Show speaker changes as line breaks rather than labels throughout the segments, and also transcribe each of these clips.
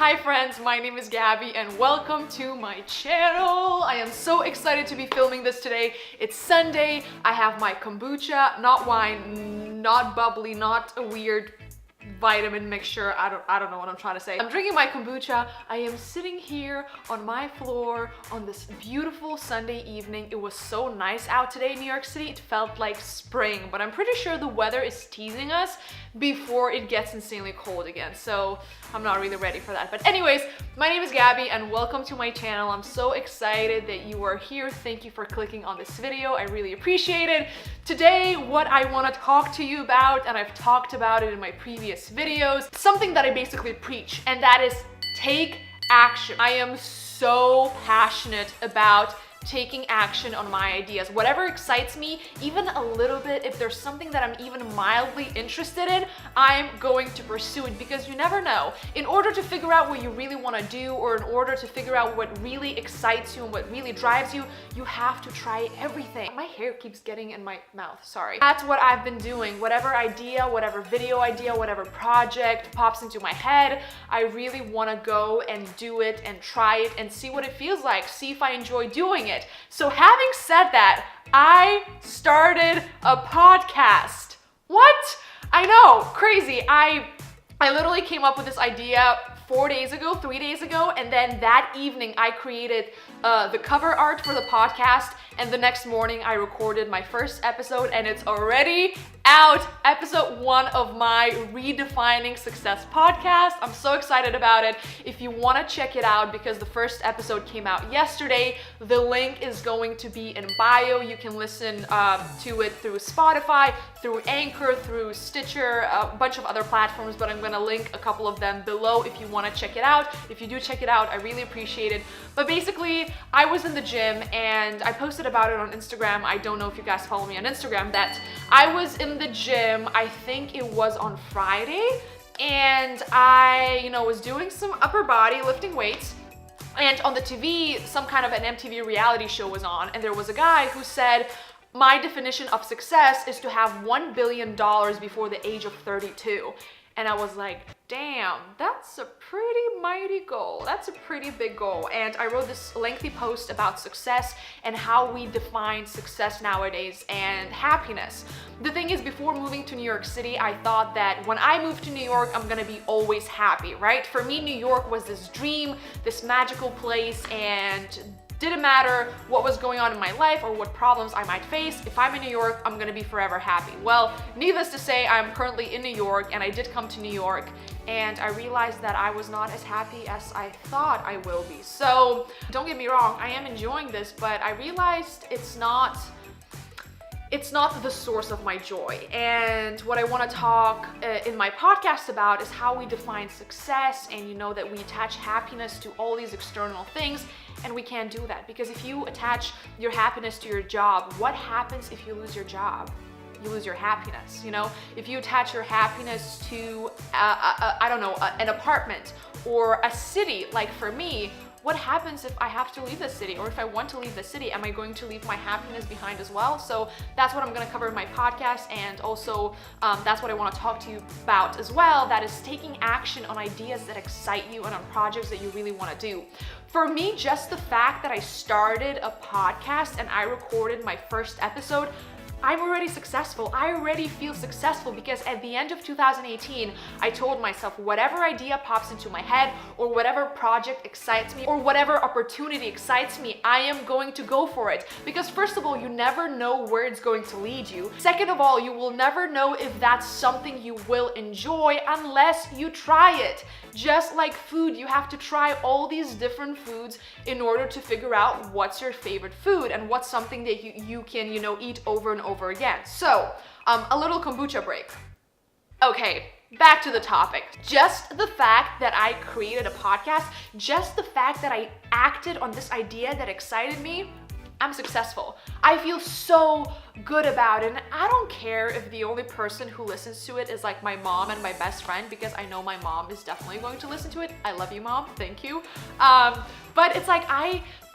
Hi friends, my name is Gabby and welcome to my channel. I am so excited to be filming this today. It's Sunday. I have my kombucha, not wine, not bubbly, not a weird vitamin mixture. I don't know what I'm trying to say. I'm drinking my kombucha. I am sitting here on my floor on this beautiful Sunday evening. It was so nice out today in New York City. It felt like spring, but I'm pretty sure the weather is teasing us before it gets insanely cold again. So I'm not really ready for that. But anyways, my name is Gabby and welcome to my channel. I'm so excited that you are here. Thank you for clicking on this video. I really appreciate it. Today, what I want to talk to you about, and I've talked about it in my previous videos, something that I basically preach, and that is take action. I am so passionate about taking action on my ideas. Whatever excites me, even a little bit, if there's something that I'm even mildly interested in, I'm going to pursue it, because you never know. In order to figure out what you really want to do, or in order to figure out what really excites you and what really drives you, you have to try everything. My hair keeps getting in my mouth, sorry. That's what I've been doing. Whatever idea, whatever video idea, whatever project pops into my head, I really want to go and do it and try it and see what it feels like, see if I enjoy doing it. So having said that, I started a podcast. What? I know, crazy. I literally came up with this idea 3 days ago, and then that evening I created the cover art for the podcast, and the next morning I recorded my first episode, and it's already out, episode 1 of my Redefining Success podcast. I'm so excited about it. If you want to check it out, because the first episode came out yesterday, the link is going to be in bio. You can listen to it through Spotify, through Anchor, through Stitcher, a bunch of other platforms, but I'm going to link a couple of them below if you want to check it out. If you do check it out, I really appreciate it. But basically, I was in the gym and I posted about it on Instagram. I don't know if you guys follow me on Instagram, that I was in the gym, I think it was on Friday, and I, was doing some upper body, lifting weights, and on the TV, some kind of an MTV reality show was on, and there was a guy who said, my definition of success is to have $1 billion before the age of 32. And I was like, damn, that's a pretty mighty goal. That's a pretty big goal. And I wrote this lengthy post about success and how we define success nowadays and happiness. The thing is, before moving to New York City, I thought that when I moved to New York, I'm gonna be always happy, right? For me, New York was this dream, this magical place, and didn't matter what was going on in my life or what problems I might face. If I'm in New York, I'm gonna be forever happy. Well, needless to say, I'm currently in New York, and I did come to New York, and I realized that I was not as happy as I thought I will be. So don't get me wrong, I am enjoying this, but I realized it's not the source of my joy. And what I want to talk in my podcast about is how we define success, and that we attach happiness to all these external things, and we can't do that, because if you attach your happiness to your job, what happens if you lose your job? You lose your happiness. If you attach your happiness to I don't know, an apartment or a city, like for me, what happens if I have to leave the city, or if I want to leave the city? Am I going to leave my happiness behind as well? So that's what I'm going to cover in my podcast, and also that's what I want to talk to you about as well. That is taking action on ideas that excite you and on projects that you really want to do. For me, just the fact that I started a podcast and I recorded my first episode, I'm already successful. I already feel successful, because at the end of 2018, I told myself, whatever idea pops into my head, or whatever project excites me, or whatever opportunity excites me, I am going to go for it. Because first of all, you never know where it's going to lead you. Second of all, you will never know if that's something you will enjoy unless you try it. Just like food, you have to try all these different foods in order to figure out what's your favorite food and what's something that you can, eat over and over again. So, a little kombucha break. Okay, back to the topic. Just the fact that I created a podcast, just the fact that I acted on this idea that excited me, I'm successful. I feel so good about it, and I don't care if the only person who listens to it is like my mom and my best friend, because I know my mom is definitely going to listen to it. I love you, Mom. Thank you. But it's like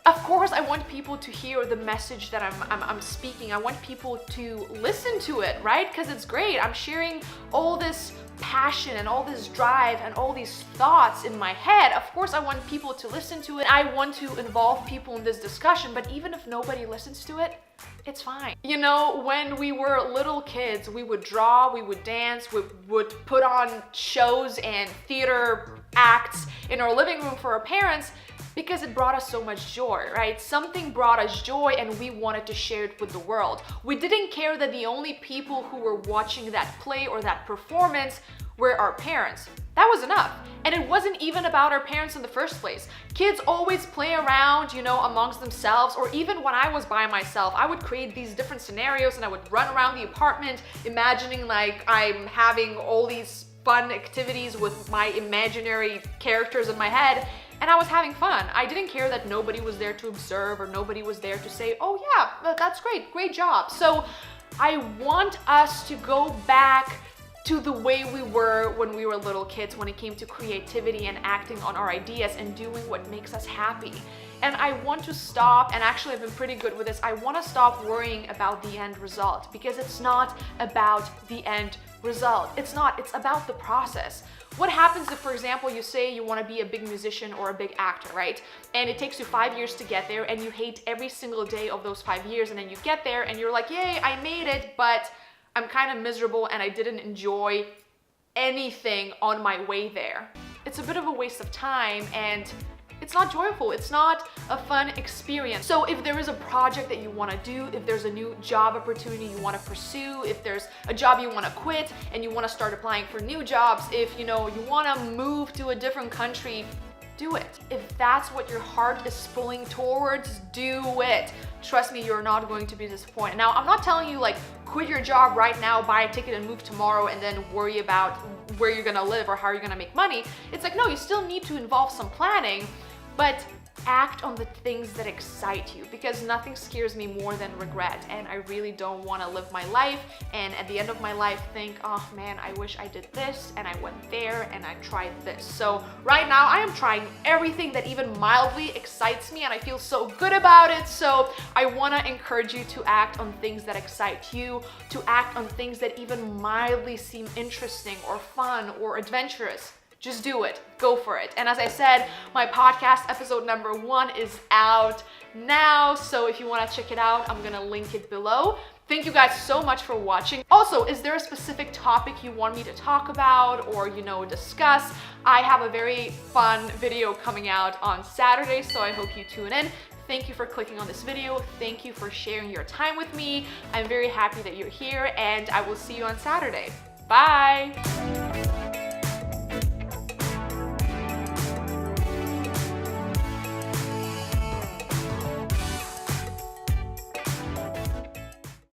Of course, I want people to hear the message that I'm speaking. I want people to listen to it, right? Because it's great. I'm sharing all this passion and all this drive and all these thoughts in my head. Of course, I want people to listen to it. I want to involve people in this discussion, but even if nobody listens to it, it's fine. You know, when we were little kids, we would draw, we would dance, we would put on shows and theater acts in our living room for our parents because it brought us so much joy, right? Something brought us joy and we wanted to share it with the world. We didn't care that the only people who were watching that play or that performance were our parents. That was enough. And it wasn't even about our parents in the first place. Kids always play around, you know, amongst themselves, or even when I was by myself, I would create these different scenarios and I would run around the apartment imagining like I'm having all these fun activities with my imaginary characters in my head, and I was having fun. I didn't care that nobody was there to observe or nobody was there to say, oh yeah, that's great job. So I want us to go back to the way we were when we were little kids when it came to creativity and acting on our ideas and doing what makes us happy. And I want to stop, and actually I've been pretty good with this, I want to stop worrying about the end result, because it's not about the end result. It's not, it's about the process. What happens if, for example, you say you want to be a big musician or a big actor, right? And it takes you 5 years to get there and you hate every single day of those 5 years, and then you get there and you're like, yay, I made it, but I'm kind of miserable and I didn't enjoy anything on my way there. It's a bit of a waste of time and it's not joyful. It's not a fun experience. So if there is a project that you want to do, if there's a new job opportunity you want to pursue, if there's a job you want to quit and you want to start applying for new jobs, if you want to move to a different country, do it. If that's what your heart is pulling towards, do it. Trust me, you're not going to be disappointed. Now, I'm not telling you like quit your job right now, buy a ticket and move tomorrow and then worry about where you're gonna live or how you're gonna make money. It's like, no, you still need to involve some planning, but act on the things that excite you, because nothing scares me more than regret, and I really don't want to live my life and at the end of my life think, oh man, I wish I did this and I went there and I tried this. So right now I am trying everything that even mildly excites me and I feel so good about it. So I want to encourage you to act on things that excite you, to act on things that even mildly seem interesting or fun or adventurous. Just do it. Go for it. And as I said, my podcast episode number 1 is out now. So if you want to check it out, I'm going to link it below. Thank you guys so much for watching. Also, is there a specific topic you want me to talk about or, discuss? I have a very fun video coming out on Saturday, so I hope you tune in. Thank you for clicking on this video. Thank you for sharing your time with me. I'm very happy that you're here, and I will see you on Saturday. Bye.